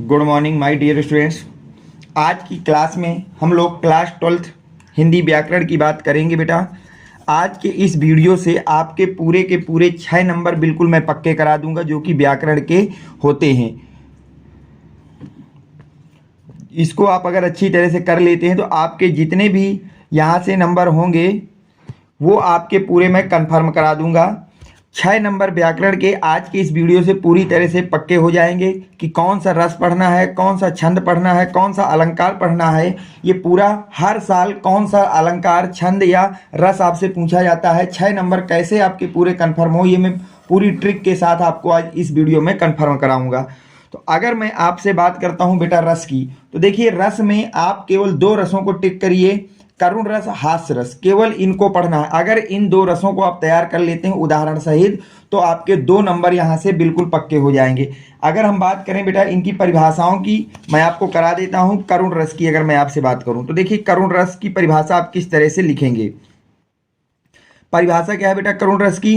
Good morning my dear students. आज की class में हम लोग क्लास 12th हिंदी व्याकरण की बात करेंगे बेटा। आज के इस वीडियो से आपके पूरे के पूरे 6 नंबर बिल्कुल मैं पक्के करा दूंगा जो कि व्याकरण के होते हैं। इसको आप अगर अच्छी तरह से कर लेते हैं तो आपके जितने भी यहाँ से नंबर होंगे वो आपके पूरे मैं कंफर्म करा दूंगा। 6 नंबर व्याकरण के आज के इस वीडियो से पूरी तरह से पक्के हो जाएंगे कि कौन सा रस पढ़ना है, कौन सा छंद पढ़ना है, कौन सा अलंकार पढ़ना है। ये पूरा हर साल कौन सा अलंकार, छंद या रस आपसे पूछा जाता है। 6 नंबर कैसे आपके पूरे कंफर्म हो, ये मैं पूरी ट्रिक के साथ आपको आज इस वीडियो में कंफर्म कराऊंगा। तो अगर मैं आपसे बात करता हूं बेटा रस की, तो देखिए रस में आप केवल 2 रसों को टिक करिए, करुण रस, हास्य रस, केवल इनको पढ़ना है। अगर इन 2 रसों को आप तैयार कर लेते हैं उदाहरण सहित तो आपके 2 नंबर यहां से बिल्कुल पक्के हो जाएंगे। अगर हम बात करें बेटा इनकी परिभाषाओं की, मैं आपको करा देता हूं। करुण रस की अगर मैं आपसे बात करूं तो देखिए करुण रस की परिभाषा आप किस तरह से लिखेंगे। परिभाषा क्या है बेटा करुण रस की?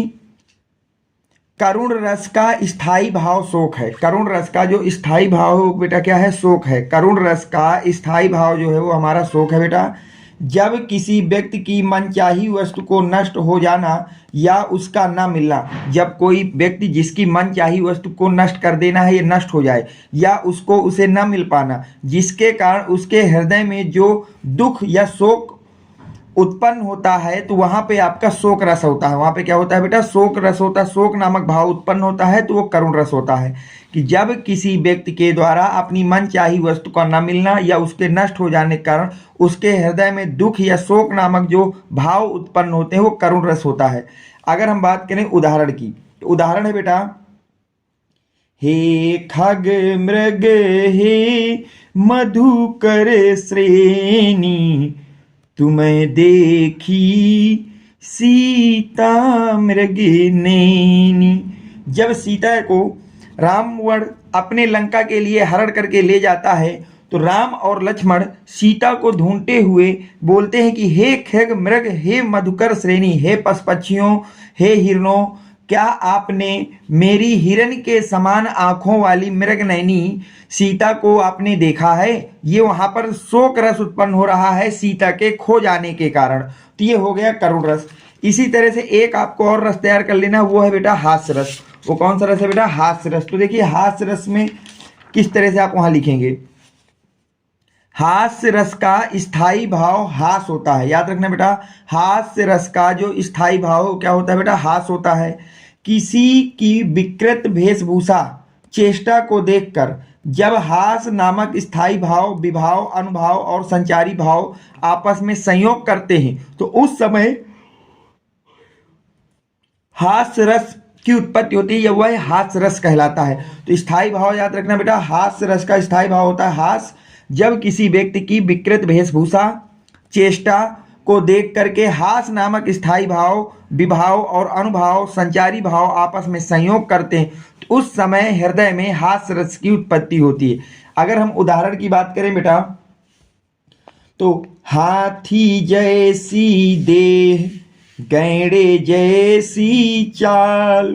करुण रस का स्थायी भाव शोक है। करुण रस का जो स्थायी भाव है बेटा क्या है? शोक है। करुण रस का स्थायी भाव जो है वो हमारा शोक है बेटा। जब किसी व्यक्ति की मनचाही वस्तु को नष्ट हो जाना या उसका न मिलना, जब कोई व्यक्ति जिसकी मनचाही वस्तु को नष्ट कर देना है, ये नष्ट हो जाए या उसको उसे न मिल पाना, जिसके कारण उसके हृदय में जो दुख या शोक उत्पन्न होता है, तो वहां पे आपका शोक रस होता है। वहां पे क्या होता है बेटा? शोक रस होता है। शोक नामक भाव उत्पन्न होता है तो वो करुण रस होता है कि जब किसी व्यक्ति के द्वारा अपनी मनचाही वस्तु का न मिलना या उसके नष्ट हो जाने के कारण उसके हृदय में दुख या शोक नामक जो भाव उत्पन्न होते हैं वो करुण रस होता है। अगर हम बात करें उदाहरण की, तो उदाहरण है बेटा हे खग मृग हे मधुकर श्रेणी, तुम्हें देखी सीता मृगनयनी। जब सीता को रावण अपने लंका के लिए हरण करके ले जाता है तो राम और लक्ष्मण सीता को ढूंढते हुए बोलते हैं कि हे खग मृग हे मधुकर श्रेणी, हे पशु पक्षियों, हे हिरणों, क्या आपने मेरी हिरण के समान आंखों वाली मृगनयनी सीता को आपने देखा है? ये वहां पर शोक रस उत्पन्न हो रहा है सीता के खो जाने के कारण। तो ये हो गया करुण रस। इसी तरह से एक आपको और रस तैयार कर लेना, वो है बेटा हास्य रस। वो कौन सा रस है बेटा? हास्य रस। तो देखिए हास्य रस में किस तरह से आप वहां लिखेंगे। हास्य रस का स्थायी भाव हास होता है। याद रखना बेटा, हास्य रस का जो स्थायी भाव क्या होता है बेटा? हास होता है। किसी की विकृत वेशभूषा चेष्टा को देखकर जब हास नामक स्थायी भाव, विभाव, अनुभाव और संचारी भाव आपस में संयोग करते हैं तो उस समय हास्य रस की उत्पत्ति होती है, यह वह हास्य रस कहलाता है। तो स्थायी भाव याद रखना बेटा, हास्य रस का स्थायी भाव होता है हास। जब किसी व्यक्ति की विकृत वेशभूषा चेष्टा को देख करके हास नामक स्थायी भाव, विभाव और अनुभाव, संचारी भाव आपस में संयोग करते हैं तो उस समय हृदय में हास्य रस की उत्पत्ति होती है। अगर हम उदाहरण की बात करें बेटा तो हाथी जैसी देह, गैंडे जैसी चाल,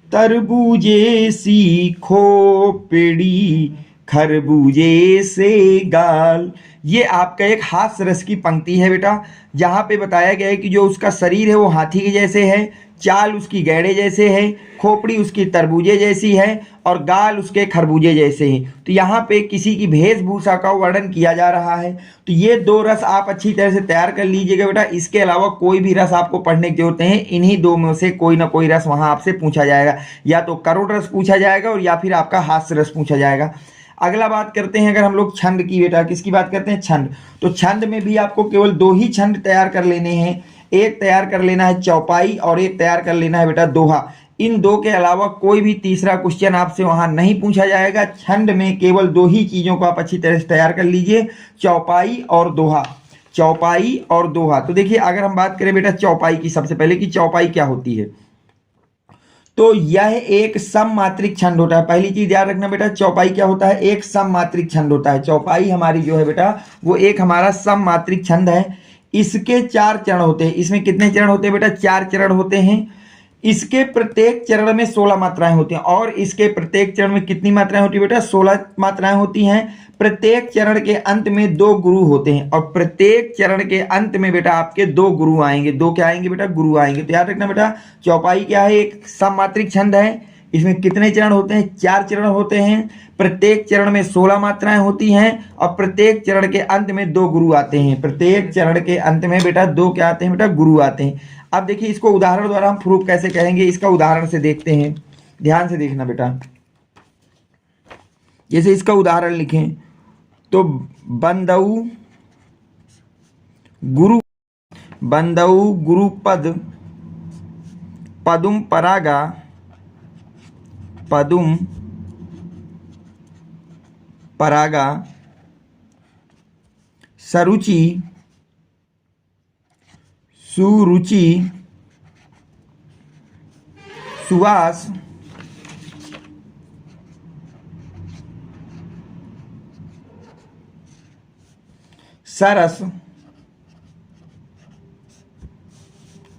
तरबूजे सी खोपड़ी, खरबूजे से गाल। ये आपका एक हास्य रस की पंक्ति है बेटा, जहां पे बताया गया है कि जो उसका शरीर है वो हाथी के जैसे है, चाल उसकी गैंडे जैसे है, खोपड़ी उसकी तरबूजे जैसी है और गाल उसके खरबूजे जैसे हैं। तो यहाँ पे किसी की वेशभूषा का वर्णन किया जा रहा है। तो ये 2 रस आप अच्छी तरह से तैयार कर लीजिएगा बेटा। इसके अलावा कोई भी रस आपको पढ़ने की जरूरत है, इन्हीं 2 में से कोई ना कोई रस वहां आपसे पूछा जाएगा। या तो करुण रस पूछा जाएगा और या फिर आपका हास्य रस पूछा जाएगा। अगला बात करते हैं अगर हम लोग छंद की बेटा, किसकी बात करते हैं? छंद। तो छंद में भी आपको केवल 2 ही छंद तैयार कर लेने हैं। एक तैयार कर लेना है चौपाई और एक तैयार कर लेना है बेटा दोहा। इन 2 के अलावा कोई भी तीसरा क्वेश्चन आपसे वहां नहीं पूछा जाएगा। छंद में केवल 2 ही चीजों को आप अच्छी तरह से तैयार कर लीजिए, चौपाई और दोहा। चौपाई और दोहा। तो देखिए अगर हम बात करें बेटा चौपाई की, सबसे पहले कि चौपाई क्या होती है, तो यह एक सममात्रिक छंद होता है। पहली चीज याद रखना बेटा, चौपाई क्या होता है? एक सममात्रिक छंद होता है। चौपाई हमारी जो है बेटा वो एक हमारा सममात्रिक छंद है। इसके 4 चरण होते हैं। इसमें कितने चरण होते हैं बेटा? 4 चरण होते हैं। इसके प्रत्येक चरण में 16 मात्राएं होती हैं। और इसके प्रत्येक चरण में कितनी मात्राएं होती है बेटा? 16 मात्राएं होती हैं। प्रत्येक चरण के अंत में 2 गुरु होते हैं और प्रत्येक चरण के अंत में बेटा आपके 2 गुरु आएंगे। 2 क्या आएंगे बेटा? गुरु आएंगे। तो याद रखना बेटा, चौपाई क्या है? एक सममात्रिक छंद है। इसमें कितने चरण होते हैं? 4 चरण होते हैं। प्रत्येक चरण में 16 मात्राएं होती हैं और प्रत्येक चरण के अंत में 2 गुरु आते हैं। प्रत्येक चरण के अंत में बेटा 2 क्या आते हैं बेटा? गुरु आते हैं। अब देखिए, इसको उदाहरण द्वारा हम प्रूफ कैसे करेंगे, इसका उदाहरण से देखते हैं। ध्यान से देखना बेटा। जैसे इसका उदाहरण लिखें तो बंदऊ गुरु, बंदऊ गुरुपद पदुम परागा, पदुम परागा सरुचि, सुरुचि, सुवास, सरस,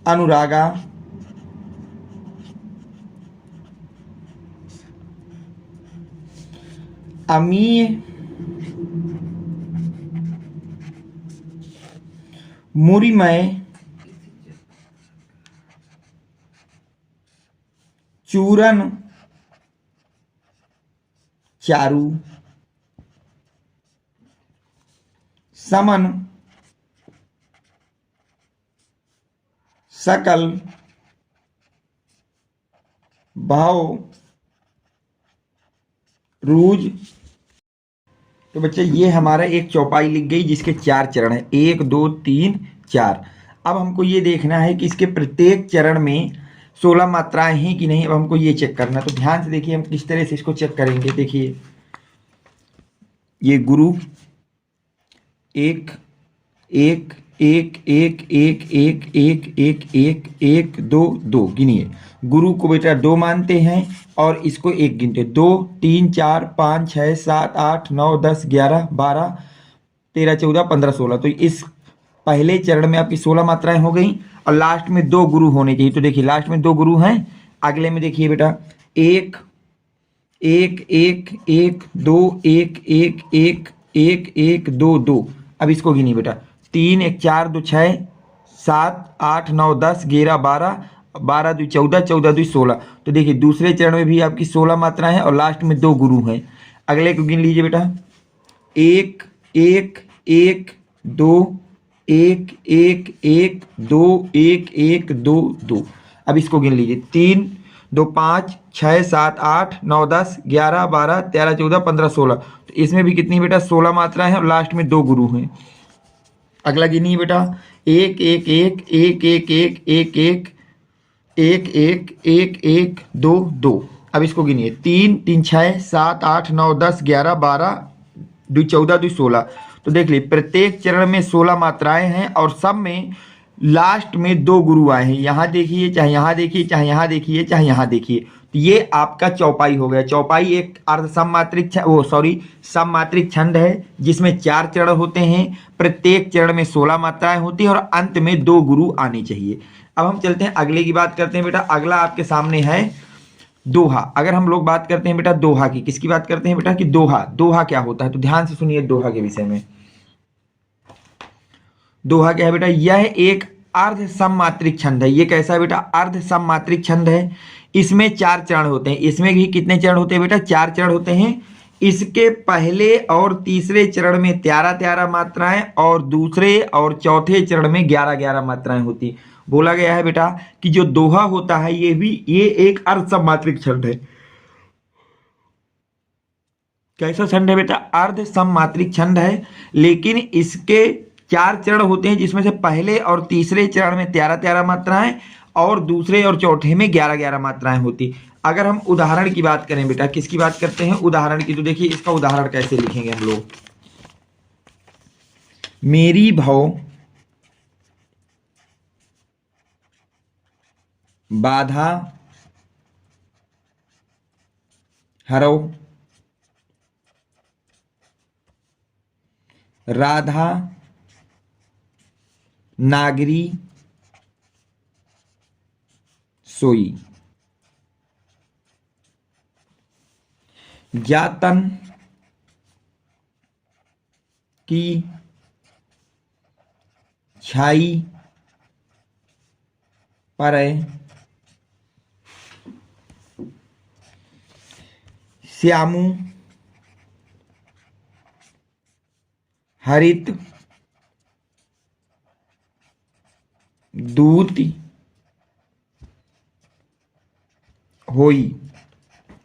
अनुरागा, अमीय, मुरिमय, चूरन, चारू, समन, सकल, भाव, रूज। तो बच्चे ये हमारा एक चौपाई लिख गई जिसके 4 चरण है, 1 2 3 4। अब हमको ये देखना है कि इसके प्रत्येक चरण में 16 मात्राएं हैं कि नहीं। अब हमको ये चेक करना, तो ध्यान से देखिए हम किस तरह से इसको चेक करेंगे। देखिए, ये गुरु 1 1 1 1 1 1 1 1 1 1 2 2 गिनिए। गुरु को बेटा 2 मानते हैं और इसको 1 गिनते। 2 3 4 5 6 7 8 9 10 11 12 13 14 15 16। तो इस पहले चरण में आपकी 16 मात्राएं हो गई और लास्ट में 2 गुरु होने चाहिए। तो देखिए लास्ट में 2 गुरु हैं। अगले में देखिए बेटा 1 1 1 1 2 1 1 1 1 1 2 2। अब इसको गिनिए बेटा, 3 1 4 2 6 7 8 9 10 11 12 12 2 14 14 2 16। तो देखिए दूसरे चरण में भी आपकी 16 मात्राएं हैं और लास्ट में 2 गुरु हैं। अगले को गिन लीजिए बेटा, 1 1 1 2 1 1 1 2 1 1 2 2। अब इसको गिन लीजिए, 3 2 5 6 7 8 9 10 11 12 13 14 15 16। तो इसमें भी कितनी बेटा? 16 मात्राएं हैं और लास्ट में 2 गुरु हैं। अगला गिनिए बेटा, 1 1 1 1 1 1 1 1 1 1 1 1 2 2। अब इसको गिनिए, 3 3 6 7 8 9 10 11 12 2 14 2 16। तो देख लीजिए प्रत्येक चरण में 16 मात्राएं हैं और सब में लास्ट में 2 गुरु आए हैं। यहाँ देखिए, चाहे यहाँ देखिए, चाहे यहाँ देखिए, चाहे यहाँ देखिए। तो ये आपका चौपाई हो गया। चौपाई एक अर्ध सममात्रिक सममात्रिक छंद है जिसमें 4 चरण होते हैं। प्रत्येक चरण में 16 मात्राएं होती हैं और अंत में 2 गुरु आने चाहिए। अब हम चलते हैं अगले की बात करते हैं बेटा। अगला आपके सामने है दोहा। अगर हम लोग बात करते हैं बेटा दोहा की, किसकी बात करते हैं बेटा? कि दोहा। दोहा क्या होता है? तो ध्यान से सुनिए दोहा के विषय में। दोहा क्या है बेटा? यह एक अर्ध सममात्रिक छंद है। ये कैसा है बेटा? अर्ध सममात्रिक छंद है। इसमें 4 चरण होते हैं। इसमें भी कितने चरण होते हैं बेटा? 4 चरण होते हैं। इसके पहले और तीसरे चरण में 13 13 मात्राएं और दूसरे और चौथे चरण में 11 11 मात्राएं होती। बोला गया है बेटा कि जो दोहा होता है ये एक अर्ध सममात्रिक छंद है। कैसा छंद है बेटा? अर्ध सममात्रिक छंद है। लेकिन इसके 4 चरण होते हैं जिसमें से पहले और तीसरे चरण में 13 13 मात्राएं और दूसरे और चौथे में 11 11 मात्राएं होती। अगर हम उदाहरण की बात करें बेटा, किसकी बात करते हैं? उदाहरण की। तो देखिए इसका उदाहरण कैसे लिखेंगे हम लोग। मेरी भव बाधा हरो, राधा नागरी सोई। जातन की छाई परै, श्यामू हरित दूत होई,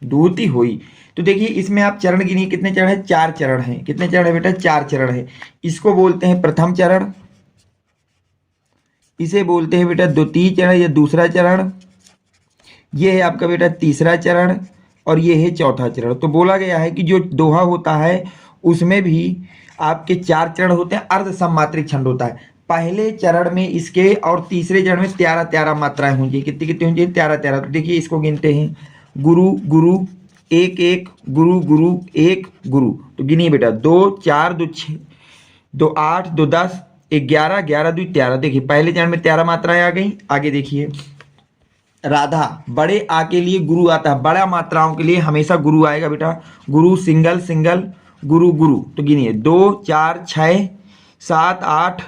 दूत होई। तो देखिए इसमें आप चरण गिनिए, कितने चरण है? 4 चरण है। कितने चरण है बेटा? 4 चरण है। इसको बोलते हैं प्रथम चरण, इसे बोलते हैं बेटा द्वितीय चरण या दूसरा चरण, ये है आपका बेटा तीसरा चरण, और ये है चौथा चरण। तो बोला गया है कि जो दोहा होता है उसमें भी आपके 4 चरण होते हैं, अर्ध सममात्रिक छंद होता है। पहले चरण में इसके और तीसरे चरण में 13 मात्राएं होंगी। कितनी कितनी होंगी? 13। तो देखिए इसको गिनते हैं, गुरु गुरु एक एक, गुरु गुरु एक, गुरु। तो गिनिए बेटा, 2 4 2 6 2 8 2 10 11 11 2 13। देखिए पहले चरण में 13 मात्राएं आ गई। आगे देखिए, राधा बड़े आ के लिए गुरु आता है, बड़ा मात्राओं के लिए हमेशा गुरु आएगा बेटा। गुरु सिंगल सिंगल, गुरु गुरु। तो गिनिए 2 4 6 7 8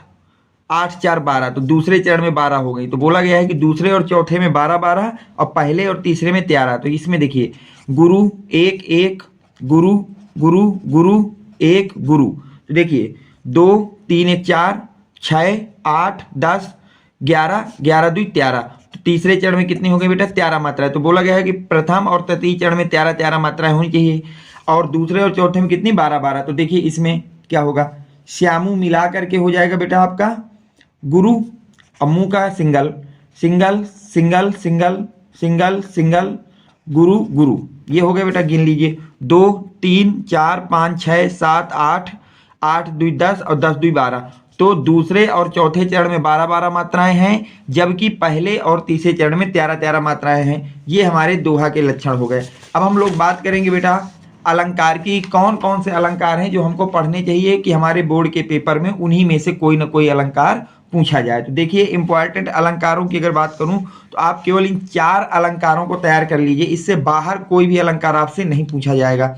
8 4 12। तो दूसरे चरण में 12 हो गई। तो बोला गया है कि दूसरे और चौथे में 12 12 और पहले और तीसरे में 13। तो इसमें देखिए गुरु एक एक, गुरु गुरु गुरु एक, गुरु। तो देखिए 2 3 1 4 6 8 10 11 11 2 13। तो तीसरे चरण में कितनी हो गई बेटा? 13 मात्राएं। तो बोला गया है कि प्रथम और तृतीय चरण में 13 मात्राएं होनी चाहिए, और दूसरे और चौथे में कितनी? 12 12। तो देखिए इसमें क्या होगा? श्यामू मिला करके हो जाएगा बेटा आपका गुरु, अम्मू का single single single single single single, गुरु गुरु। ये हो गया बेटा, गिन लीजिए 2 3 4 5 6 7 8 8 2 10 और 10 2 12। तो दूसरे और चौथे चरण में 12 12 मात्राएं हैं, जबकि पहले और तीसरे चरण में 13 13 मात्राएं हैं। ये हमारे दोहा के लक्षण हो गए। अब हम लोग बात करेंगे बेटा अलंकार की। कौन कौन से अलंकार हैं जो हमको पढ़ने चाहिए कि हमारे बोर्ड के पेपर में उन्हीं में से कोई ना कोई अलंकार पूछा जाए। तो देखिए इंपॉर्टेंट अलंकारों की अगर बात करूं तो आप केवल इन 4 अलंकारों को तैयार कर लीजिए, इससे बाहर कोई भी अलंकार आपसे नहीं पूछा जाएगा।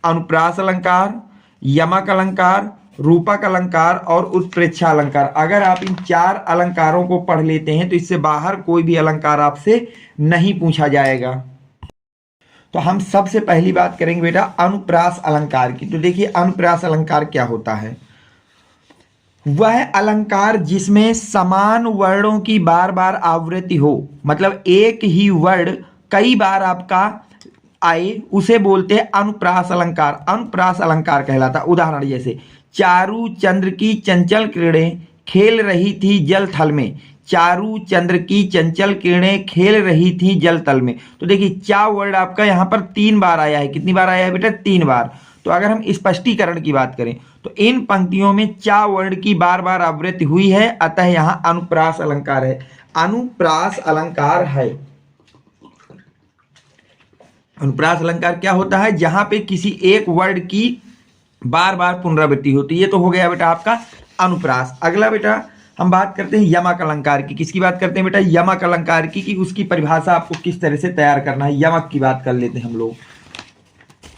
अनुप्रास अलंकार, यमक अलंकार, रूपक अलंकार और उत्प्रेक्षा अलंकार। अगर आप इन 4 अलंकारों को पढ़ लेते हैं तो इससे बाहर कोई भी अलंकार आपसे नहीं पूछा जाएगा। तो हम सबसे पहली बात करेंगे बेटा अनुप्रास अलंकार की। तो देखिए अनुप्रास अलंकार क्या होता है? वह अलंकार जिसमें समान वर्णों की बार बार आवृत्ति हो, मतलब एक ही वर्ण कई बार आपका आए, उसे बोलते हैं अनुप्रास अलंकार। अनुप्रास अलंकार कहलाता। उदाहरण जैसे चारू चंद्र की चंचल किरणें खेल रही थी जल थल में, चारू चंद्र की चंचल किरणें खेल रही थी जल तल में। तो देखिए चा वर्ड आपका यहाँ पर 3 बार आया है। कितनी बार आया है बेटा? 3 बार। तो अगर हम स्पष्टीकरण की बात करें तो इन पंक्तियों में चा वर्ण की बार बार आवृत्ति हुई है, अतः यहां अनुप्रास अलंकार है। अनुप्रास अलंकार है। अनुप्रास अलंकार क्या होता है? जहां पे किसी एक वर्ड की बार बार पुनरावृत्ति होती है। ये तो हो गया बेटा आपका अनुप्रास। अगला बेटा हम बात करते हैं यमक अलंकार की। किसकी बात करते हैं बेटा? यमक अलंकार की, कि उसकी परिभाषा आपको किस तरह से तैयार करना है। यमक की बात कर लेते हैं हम लोग।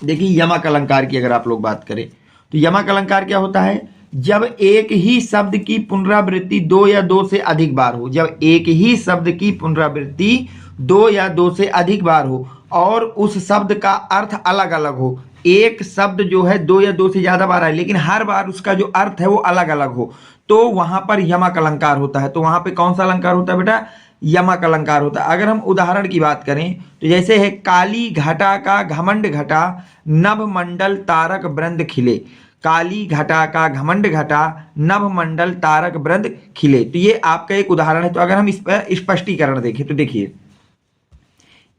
देखिए यमक अलंकार की अगर आप लोग बात करें तो यमक अलंकार क्या होता है? जब एक ही शब्द की पुनरावृत्ति 2 या 2 से अधिक बार हो, जब एक ही शब्द की पुनरावृत्ति 2 या 2 से अधिक बार हो और उस शब्द का अर्थ अलग अलग हो। एक शब्द जो है 2 या 2 से ज्यादा बार आए लेकिन हर बार उसका जो अर्थ है वो अलग अलग हो, तो वहां पर यमक अलंकार होता है। तो वहां पे कौन सा अलंकार होता है बेटा? यमक अलंकार होता है। अगर हम उदाहरण की बात करें तो जैसे है काली घटा का घमंड घटा, नभ मंडल तारक वृंद खिले। काली घटा का घमंड घटा, नभ मंडल तारक वृंद खिले। तो ये आपका एक उदाहरण है। तो अगर हम इस पर स्पष्टीकरण देखें तो देखिए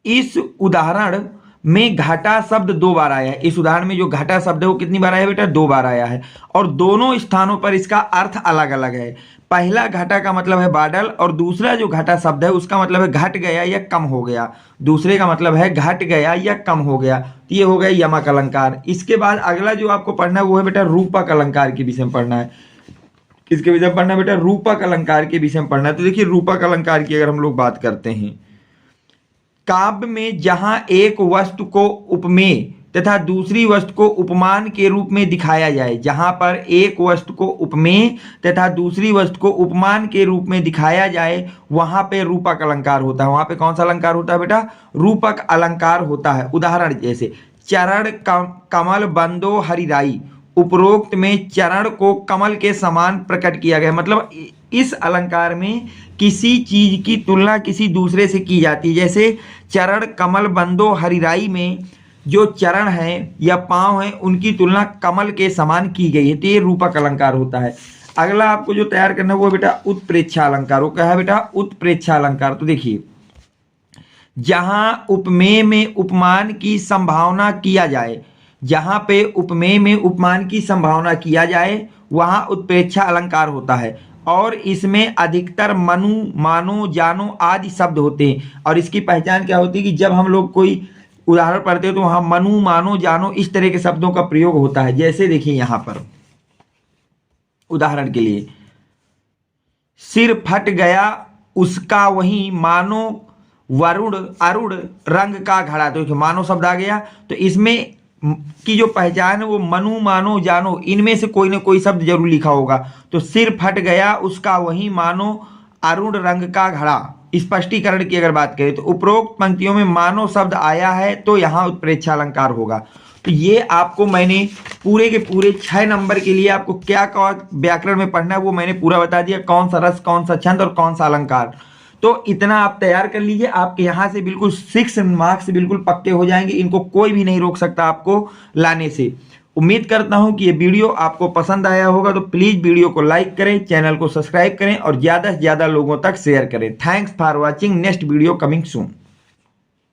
इस उदाहरण में घटा शब्द 2 बार आया है। इस उदाहरण में जो घटा शब्द है वो कितनी बार आया बेटा? 2 बार आया है, और दोनों स्थानों पर इसका अर्थ अलग अलग है। पहला घटा का मतलब है बादल, और दूसरा जो घटा शब्द है उसका मतलब है घट गया या कम हो गया। दूसरे का मतलब है घट गया या कम हो गया। तो ये हो गया यमक अलंकार। इसके बाद अगला जो आपको पढ़ना है वो है बेटा रूपक अलंकार के विषय में पढ़ना है। किसके विषय में पढ़ना है बेटा? रूपक अलंकार के विषय में पढ़ना है। तो देखिए रूपक अलंकार की अगर हम लोग बात करते हैं काव्य में जहां एक वस्तु को उपमेय तथा दूसरी वस्तु को उपमान के रूप में दिखाया जाए, जहां पर एक वस्तु को उपमेय तथा दूसरी वस्तु को उपमान के रूप में दिखाया जाए, वहां पे रूपक अलंकार होता है। वहां पे कौन सा अलंकार होता है बेटा? रूपक अलंकार होता है। उदाहरण जैसे चरण कमल बंदो हरिराई, उपरोक्त में चरण को कमल के समान प्रकट किया गया। मतलब इस अलंकार में किसी चीज की तुलना किसी दूसरे से की जाती है। जैसे चरण कमल बंदो हरिराई में जो चरण हैं या पांव हैं उनकी तुलना कमल के समान की गई है, तो ये रूपक अलंकार होता है। अगला आपको जो तैयार करना है वो बेटा उत्प्रेक्षा अलंकार। वो क्या है बेटा? उत्प्रेक्षा अलंकार। तो देखिए, जहां उपमेय में उपमान की संभावना किया जाए, जहां पे उपमेय में उपमान की संभावना किया जाए वहां उत्प्रेक्षा अलंकार होता है। और इसमें अधिकतर मनु, मानो, जानो आदि शब्द होते हैं। और इसकी पहचान क्या होती है कि जब हम लोग कोई उदाहरण पढ़ते हो तो वहां मनु, मानो, जानो इस तरह के शब्दों का प्रयोग होता है। जैसे देखिए यहां पर उदाहरण के लिए, सिर फट गया उसका वही मानो वरुण अरुण रंग का घड़ा। तो मानो शब्द आ गया, तो इसमें की जो पहचान है वो मनु, मानो, जानो इनमें से कोई ना कोई शब्द जरूर लिखा होगा। तो सिर फट गया उसका वही मानो अरुण रंग का घड़ा। स्पष्टीकरण की अगर बात करें तो उपरोक्त पंक्तियों में मानो शब्द आया है तो यहाँ उत्प्रेक्षा अलंकार होगा। तो ये आपको मैंने पूरे के पूरे 6 नंबर के लिए आपको क्या व्याकरण में पढ़ना है वो मैंने पूरा बता दिया, कौन सा रस, कौन सा छंद और कौन सा अलंकार। तो इतना आप तैयार कर लीजिए, आपके यहाँ से बिल्कुल 6 मार्क्स बिल्कुल पक्के हो जाएंगे। इनको कोई भी नहीं रोक सकता आपको लाने से। उम्मीद करता हूं कि ये वीडियो आपको पसंद आया होगा, तो प्लीज वीडियो को लाइक करें, चैनल को सब्सक्राइब करें और ज्यादा से ज्यादा लोगों तक शेयर करें। Thanks for watching. Next video coming soon.